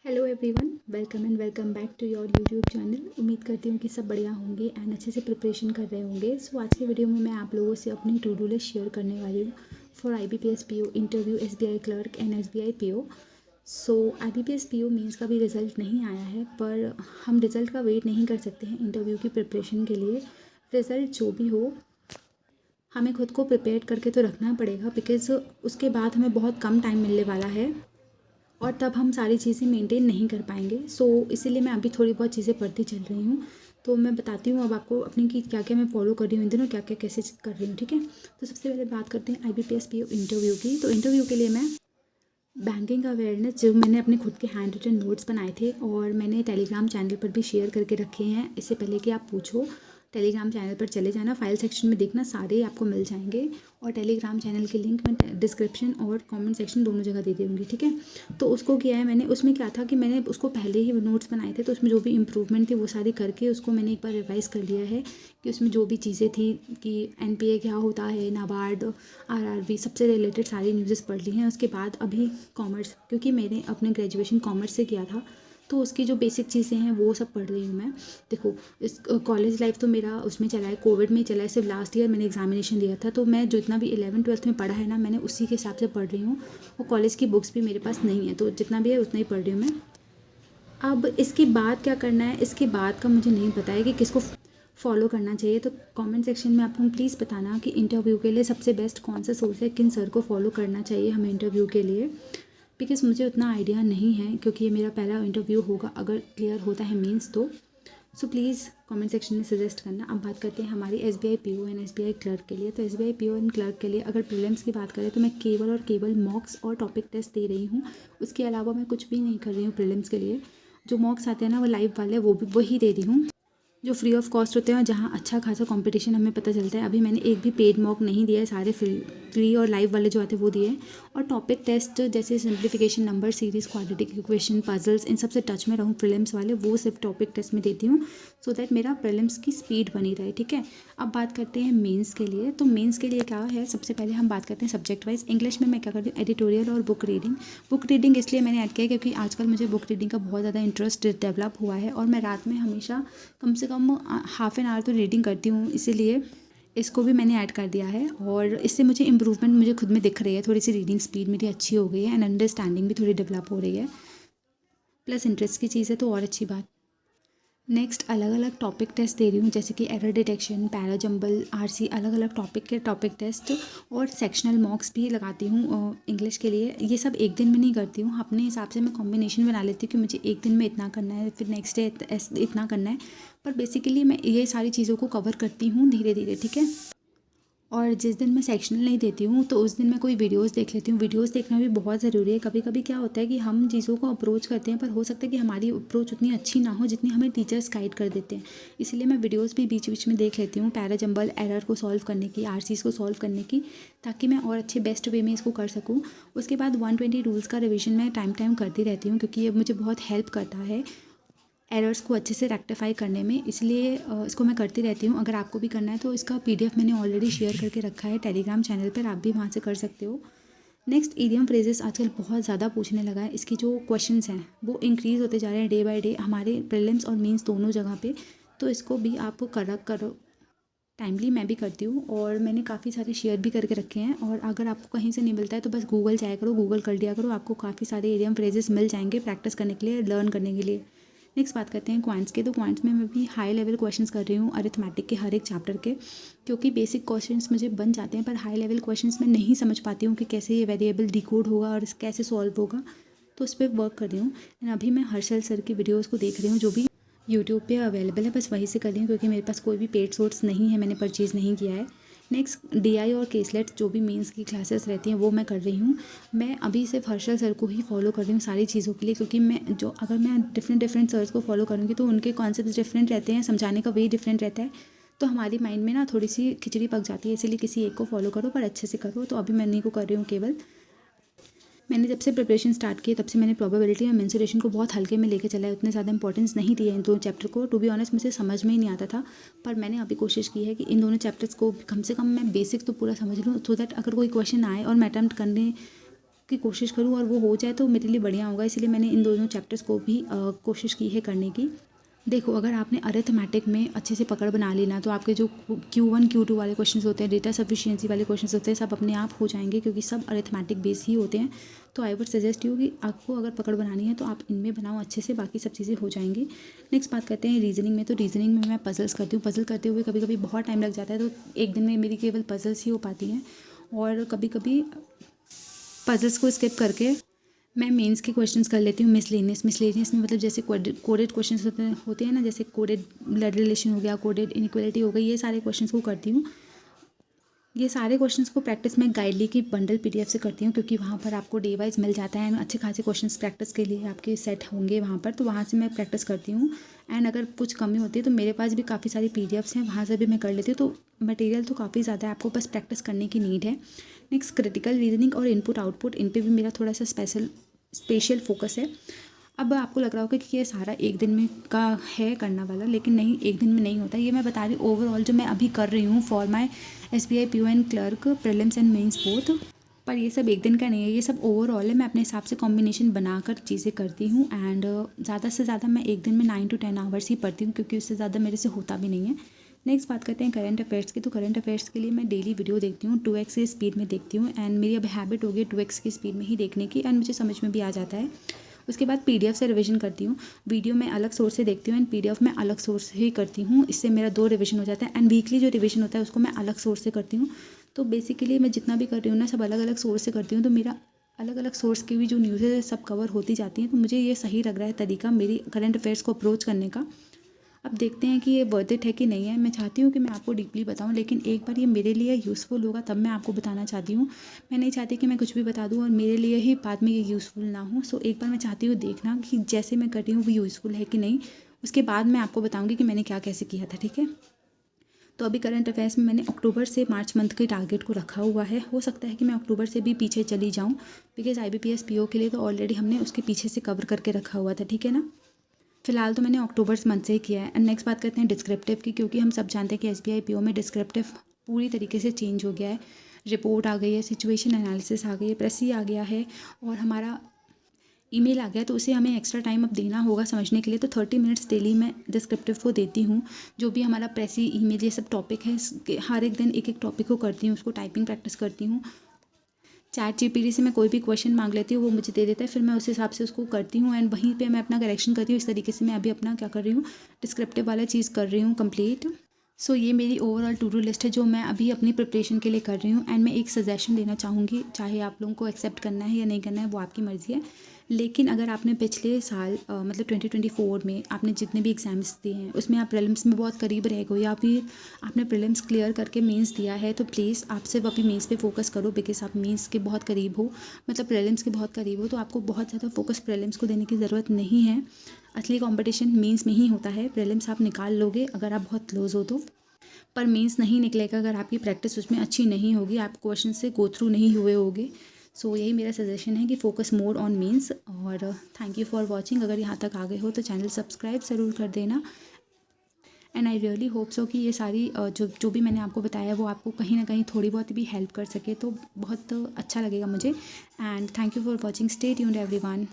Hello everyone, welcome and welcome back to your YouTube channel. उम्मीद करती हूँ कि सब बढ़िया होंगे एंड अच्छे से प्रिपरेशन कर रहे होंगे। सो आज के वीडियो में मैं आप लोगों से अपनी टू डू लिस्ट शेयर करने वाली हूँ for IBPS PO interview, SBI clerk and SBI PO। So IBPS PO means का भी रिज़ल्ट नहीं आया है, पर हम रिज़ल्ट का वेट नहीं कर सकते हैं इंटरव्यू की प्रिपरेशन के लिए। रिज़ल्ट जो भी हो, हमें खुद को प्रिपेयर करके तो रखना पड़ेगा, बिकॉज़ उसके बाद हमें बहुत कम टाइम मिलने वाला है और तब हम सारी चीज़ें मेंटेन नहीं कर पाएंगे। सो इसीलिए मैं अभी थोड़ी बहुत चीज़ें पढ़ती चल रही हूँ। तो मैं बताती हूँ अब आपको अपनी कि क्या क्या मैं फॉलो कर रही हूँ इन दिनों, क्या क्या कैसे कर रही हूँ, ठीक है। तो सबसे पहले बात करते हैं IBPS PO इंटरव्यू की। तो इंटरव्यू के लिए मैं बैंकिंग अवेयरनेस जो मैंने अपने खुद के हैंड रिटन नोट्स बनाए थे और मैंने टेलीग्राम चैनल पर भी शेयर करके रखे हैं। इससे पहले कि आप पूछो, टेलीग्राम चैनल पर चले जाना, फाइल सेक्शन में देखना, सारे आपको मिल जाएंगे। और टेलीग्राम चैनल के लिंक मैं डिस्क्रिप्शन और कमेंट सेक्शन दोनों जगह दे दूँगी, ठीक है। तो उसको किया है मैंने। उसमें क्या था कि मैंने उसको पहले ही नोट्स बनाए थे, तो उसमें जो भी इम्प्रूवमेंट थी वो सारी करके उसको मैंने एक बार रिवाइज़ कर लिया है कि उसमें जो भी चीज़ें थी कि NPA क्या होता है, नाबार्ड, RRB, सबसे रिलेटेड सारी न्यूज़ेस पढ़ ली हैं। उसके बाद अभी कॉमर्स, क्योंकि मैंने अपने ग्रेजुएशन कॉमर्स से किया था, तो उसकी जो बेसिक चीज़ें हैं वो सब पढ़ रही हूँ मैं। देखो, इस कॉलेज लाइफ तो मेरा उसमें चला है, कोविड में चला है। सिर्फ लास्ट ईयर मैंने एग्जामिनेशन दिया था, तो मैं जितना भी 11th-12th में पढ़ा है ना, मैंने उसी के हिसाब से पढ़ रही हूँ। और कॉलेज की बुक्स भी मेरे पास नहीं है, तो जितना भी है उतना ही पढ़ रही हूँ मैं। अब इसके बाद क्या करना है, इसके बाद का मुझे नहीं पता है कि किसको फॉलो करना चाहिए। तो कमेंट सेक्शन में आप हम प्लीज़ बताना कि इंटरव्यू के लिए सबसे बेस्ट कौन सा सोर्स है, किन सर को फॉलो करना चाहिए हमें इंटरव्यू के लिए। बिकॉज़ मुझे उतना आइडिया नहीं है, क्योंकि ये मेरा पहला इंटरव्यू होगा अगर क्लियर होता है मीन्स तो। सो प्लीज़ कमेंट सेक्शन में सजेस्ट करना। अब बात करते हैं हमारी SBI PO and SBI clerk के लिए। तो SBI PO एंड क्लर्क के लिए अगर प्रीलिम्स की बात करें तो मैं केवल और केवल मॉक्स और टॉपिक टेस्ट दे रही हूँ। उसके अलावा मैं कुछ भी नहीं कर रही हूँ प्रीलिम्स के लिए। जो मॉक्स आते हैं ना, वो लाइव वाले, वो भी वही दे रही हूँ जो फ्री ऑफ कॉस्ट होते हैं, जहाँ अच्छा खासा कंपटीशन हमें पता चलता है। अभी मैंने एक भी पेड मॉक नहीं दिया है, सारे फ्री और लाइव वाले जो आते हैं वो दिए हैं। और टॉपिक टेस्ट जैसे simplification, number series, quadratic equation, puzzles, इन सबसे टच में रहूँ प्रीलिम्स वाले, वो सिर्फ टॉपिक टेस्ट में देती हूँ, सो दैट मेरा प्रीलिम्स की स्पीड बनी रहे, ठीक है। अब बात करते हैं मेंस के लिए। तो मेंस के लिए क्या है, सबसे पहले हम बात करते हैं सब्जेक्ट वाइज। इंग्लिश में मैं क्या करती हूँ, एडिटोरियल और बुक रीडिंग। बुक रीडिंग इसलिए मैंने ऐड किया क्योंकि आजकल मुझे बुक रीडिंग का बहुत ज़्यादा इंटरेस्ट डेवलप हुआ है और मैं रात में हमेशा कम से कम हाफ एन आवर तो रीडिंग करती हूँ, इसीलिए इसको भी मैंने ऐड कर दिया है। और इससे मुझे इम्प्रूवमेंट मुझे खुद में दिख रही है, थोड़ी सी रीडिंग स्पीड मेरी अच्छी हो गई है एंड अंडरस्टैंडिंग भी थोड़ी डेवलप हो रही है। प्लस इंटरेस्ट की चीज़ है तो और अच्छी बात। नेक्स्ट, अलग अलग टॉपिक टेस्ट दे रही हूँ, जैसे कि error detection, para jumble, RC, अलग अलग टॉपिक के टॉपिक टेस्ट और सेक्शनल मॉक्स भी लगाती हूँ इंग्लिश के लिए। ये सब एक दिन में नहीं करती हूँ, अपने हिसाब से मैं कॉम्बिनेशन बना लेती हूँ कि मुझे एक दिन में इतना करना है, फिर नेक्स्ट डे इतना करना है। पर बेसिकली मैं ये सारी चीज़ों को कवर करती हूँ धीरे धीरे, ठीक है। और जिस दिन मैं सेक्शनल नहीं देती हूँ तो उस दिन मैं कोई वीडियोस देख लेती हूँ। वीडियोस देखना भी बहुत ज़रूरी है। कभी कभी क्या होता है कि हम चीज़ों को अप्रोच करते हैं, पर हो सकता है कि हमारी अप्रोच उतनी अच्छी ना हो जितनी हमें टीचर्स गाइड कर देते हैं। इसलिए मैं वीडियोस भी बीच बीच में देख लेती हूँ, पैरा जंबल, एरर को सॉल्व करने की, RCs को सॉल्व करने की, ताकि मैं और अच्छे बेस्ट वे में इसको कर सकूँ। उसके बाद 120 रूल्स का रिविजन मैं टाइम करती रहती हूँ, क्योंकि ये मुझे बहुत हेल्प करता है एरर्स को अच्छे से रेक्टिफाई करने में, इसलिए इसको मैं करती रहती हूँ। अगर आपको भी करना है तो इसका PDF मैंने ऑलरेडी शेयर करके रखा है टेलीग्राम चैनल पर, आप भी वहाँ से कर सकते हो। नेक्स्ट, ईडियम फ्रेजेस आजकल बहुत ज़्यादा पूछने लगा है। इसकी जो क्वेश्चंस हैं वो इंक्रीज़ होते जा रहे हैं डे बाय डे हमारे प्रीलिम्स और मेंस दोनों जगह पे। तो इसको भी आप करो टाइमली। मैं भी करती हूँ और मैंने काफ़ी सारे शेयर भी करके रखे हैं। और अगर आपको कहीं से नहीं मिलता है तो बस गूगल जाया करो, गूगल कर लिया करो, आपको काफ़ी सारे ईडियम फ्रेजेस मिल जाएंगे प्रैक्टिस करने के लिए, लर्न करने के लिए। नेक्स्ट बात करते हैं क्वांट्स के। तो क्वांट्स में मैं भी हाई लेवल क्वेश्चंस कर रही हूँ अरिथमेटिक के हर एक चैप्टर के, क्योंकि बेसिक क्वेश्चंस मुझे बन जाते हैं, पर हाई लेवल क्वेश्चंस मैं नहीं समझ पाती हूँ कि कैसे ये वेरिएबल डिकोड होगा और कैसे सॉल्व होगा, तो उस पर वर्क कर रही हूँ। एंड अभी मैं हर्षल सर की वीडियोज़ को देख रही हूँ जो भी यूट्यूब पे अवेलेबल है, बस वहीं से कर रही हूँ, क्योंकि मेरे पास कोई भी पेड सोर्स नहीं है, मैंने परचेज़ नहीं किया है। नेक्स्ट, DI और केसलेट जो भी मेंस की क्लासेस रहती हैं वो मैं कर रही हूँ। मैं अभी सिर्फ हर्षल सर को ही फॉलो कर रही हूँ सारी चीज़ों के लिए, क्योंकि अगर मैं डिफरेंट सर्स को फॉलो करूँगी तो उनके कॉन्सेप्ट डिफरेंट रहते हैं, समझाने का वे डिफरेंट रहता है, तो हमारी माइंड में ना थोड़ी सी खिचड़ी पक जाती है। इसीलिए किसी एक को फॉलो करो पर अच्छे से करो। तो अभी मैं इन्हीं को कर रही हूँ केवल। मैंने जब से प्रिपरेशन स्टार्ट की तब से मैंने प्रोबेबिलिटी और मेंसुरेशन को बहुत हल्के में लेके चला है, उतने ज़्यादा इंपॉर्टेंस नहीं दिया इन दोनों चैप्टर को। टू बी ऑनेस्ट मुझे समझ में ही नहीं आता था, पर मैंने अभी कोशिश की है कि इन दोनों चैप्टर्स को कम से कम मैं बेसिक तो पूरा समझ लूँ, सो दैट अगर कोई क्वेश्चन आए और मैं अटैम्प्ट करने की कोशिश करूँ और वो हो जाए तो मेरे लिए बढ़िया होगा, इसलिए मैंने इन दोनों चैप्टर्स को भी कोशिश की है करने की। देखो, अगर आपने अरिथमेटिक में अच्छे से पकड़ बना ली ना, तो आपके जो Q1 Q2 वाले क्वेश्चंस होते हैं, डेटा सफिशिएंसी वाले क्वेश्चंस होते हैं, सब अपने आप हो जाएंगे, क्योंकि सब अरिथमेटिक बेस ही होते हैं। तो आई वुड सजेस्ट यू कि आपको अगर पकड़ बनानी है तो आप इनमें बनाओ अच्छे से, बाकी सब चीज़ें हो जाएंगी। नेक्स्ट बात करते हैं रीजनिंग में। तो रीजनिंग में मैं पजल्स करती हूँ। पजल करते हुए कभी कभी बहुत टाइम लग जाता है, तो एक दिन में मेरी केवल पजल्स ही हो पाती हैं, और कभी कभी पजल्स को स्किप करके मैं मेंस के क्वेश्चंस कर लेती हूँ। मिसलेनियस में मतलब जैसे कोडेड क्वेश्चंस होते हैं ना, जैसे कोडेड ब्लड रिलेशन हो गया, कोडेड इनइक्वालिटी हो गई, ये सारे क्वेश्चंस को करती हूँ। ये सारे क्वेश्चंस को प्रैक्टिस में गाइडली की बंडल PDF से करती हूँ, क्योंकि वहाँ पर आपको डे वाइज मिल जाता है, अच्छे खासे क्वेश्चंस प्रैक्टिस के लिए आपके सेट होंगे वहाँ पर, तो वहाँ से मैं प्रैक्टिस करती हूँ। एंड अगर कुछ कमी होती है तो मेरे पास भी काफ़ी सारी PDFs हैं, वहाँ से भी मैं कर लेती हूँ। तो मटेरियल तो काफ़ी ज़्यादा है, आपको बस प्रैक्टिस करने की नीड है। नेक्स्ट क्रिटिकल रीजनिंग और इनपुट आउटपुट, इन पर भी मेरा थोड़ा सा स्पेशल फोकस है। अब आपको लग रहा होगा कि ये सारा एक दिन में का है करना वाला, लेकिन नहीं, एक दिन में नहीं होता। ये मैं बता रही हूँ ओवरऑल जो मैं अभी कर रही हूँ for my SBI PO and clerk prelims and mains both. पर ये सब एक दिन का नहीं है, ये सब ओवरऑल है। मैं अपने हिसाब से कॉम्बिनेशन बनाकर चीज़ें करती हूँ। एंड ज़्यादा से ज़्यादा मैं एक दिन में 9 to 10 आवर्स ही पढ़ती हूँ, क्योंकि उससे ज़्यादा मेरे से होता भी नहीं है। नेक्स्ट बात करते हैं करंट अफेयर्स की। तो करंट अफेयर्स के लिए मैं डेली वीडियो देखती हूँ, 2x की स्पीड में देखती हूँ। एंड मेरी अब हैबिट हो गई 2x की स्पीड में ही देखने की, एंड मुझे समझ में भी आ जाता है। उसके बाद PDF से रिवीजन करती हूँ। वीडियो में अलग सोर्स से देखती हूँ एंड PDF में अलग सोर्स से ही करती हूँ। इससे मेरा 2 रिवीजन हो जाता है। एंड वीकली जो रिवीजन होता है उसको मैं अलग सोर्स से करती हूँ। तो बेसिकली मैं जितना भी कर रही हूँ ना, सब अलग अलग सोर्स से करती हूँ, तो मेरा अलग अलग सोर्स की भी जो न्यूज़ है सब कवर होती जाती हैं। तो मुझे ये सही लग रहा है तरीका मेरी करंट अफेयर्स को अप्रोच करने का। अब देखते हैं कि ये वर्थ इट है कि नहीं है। मैं चाहती हूँ कि मैं आपको डीपली बताऊँ, लेकिन एक बार ये मेरे लिए यूज़फुल होगा तब मैं आपको बताना चाहती हूँ। मैं नहीं चाहती कि मैं कुछ भी बता दूँ और मेरे लिए ही बाद में ये यूज़फुल ना हो। सो एक बार मैं चाहती हूँ देखना कि जैसे मैं कर रही हूँ वो यूज़फुल है कि नहीं। उसके बाद मैं आपको बताऊँगी कि मैंने क्या कैसे किया था, ठीक है। तो अभी करंट अफेयर्स में मैंने अक्टूबर से मार्च मंथ के टारगेट को रखा हुआ है। हो सकता है कि मैं अक्टूबर से भी पीछे चली जाऊँ, बिकॉज IBPS PO के लिए तो ऑलरेडी हमने उसके पीछे से कवर करके रखा हुआ था, ठीक है ना। फिलहाल तो मैंने अक्टूबर मंथ से ही किया है। एंड नेक्स्ट बात करते हैं डिस्क्रिप्टिव की, क्योंकि हम सब जानते हैं कि SBI PO में डिस्क्रिप्टिव पूरी तरीके से चेंज हो गया है। रिपोर्ट आ गई है, सिचुएशन एनालिसिस आ गई है, प्रेसी आ गया है, और हमारा ईमेल आ गया, तो उसे हमें एक्स्ट्रा टाइम अब देना होगा समझने के लिए। तो 30 मिनट्स डेली मैं डिस्क्रिप्टिव को देती हूँ। जो भी हमारा प्रेसी ईमेल ये सब टॉपिक है, हर एक दिन एक एक टॉपिक को करती हूँ, उसको टाइपिंग प्रैक्टिस करती हूँ। ChatGPT से मैं कोई भी क्वेश्चन मांग लेती हूँ, वो मुझे दे देता है, फिर मैं उस हिसाब से उसको करती हूँ एंड वहीं पे मैं अपना करेक्शन करती हूँ। इस तरीके से मैं अभी अपना क्या कर रही हूँ, डिस्क्रिप्टिव वाला चीज़ कर रही हूँ कंप्लीट। सो ये मेरी ओवरऑल टू डू लिस्ट है जो मैं अभी अपनी प्रिपरेशन के लिए कर रही हूँ। एंड मैं एक सजेशन देना चाहूँगी, चाहे आप लोगों को एक्सेप्ट करना है या नहीं करना है वो आपकी मर्ज़ी है, लेकिन अगर आपने पिछले साल मतलब 2024 में आपने जितने भी एग्ज़ाम्स दिए हैं उसमें आप प्रीलिम्स में बहुत करीब रह गए, या फिर आपने प्रीलिम्स क्लियर करके मेंस दिया है, तो प्लीज़ आप सिर्फ अभी मेंस पे फोकस करो, बिकॉज आप मेंस के बहुत करीब हो, मतलब प्रीलिम्स के बहुत करीब हो। तो आपको बहुत ज़्यादा फोकस प्रीलिम्स को देने की ज़रूरत नहीं है। असली कॉम्पिटिशन मेंस में ही होता है। प्रीलिम्स आप निकाल लोगे अगर आप बहुत क्लोज हो तो, पर मेंस नहीं निकलेगा अगर आपकी प्रैक्टिस उसमें अच्छी नहीं होगी, आप क्वेश्चन से गो थ्रू नहीं हुए होगे। सो यही मेरा सजेशन है कि फोकस मोर ऑन मेंस। और थैंक यू फॉर वॉचिंग। अगर यहाँ तक आ गए हो तो चैनल सब्सक्राइब ज़रूर कर देना। And I really hope so कि ये सारी जो भी मैंने आपको बताया वो आपको कहीं ना कहीं थोड़ी बहुत भी हेल्प कर सके, तो बहुत अच्छा लगेगा मुझे। And thank you for watching. Stay tuned everyone.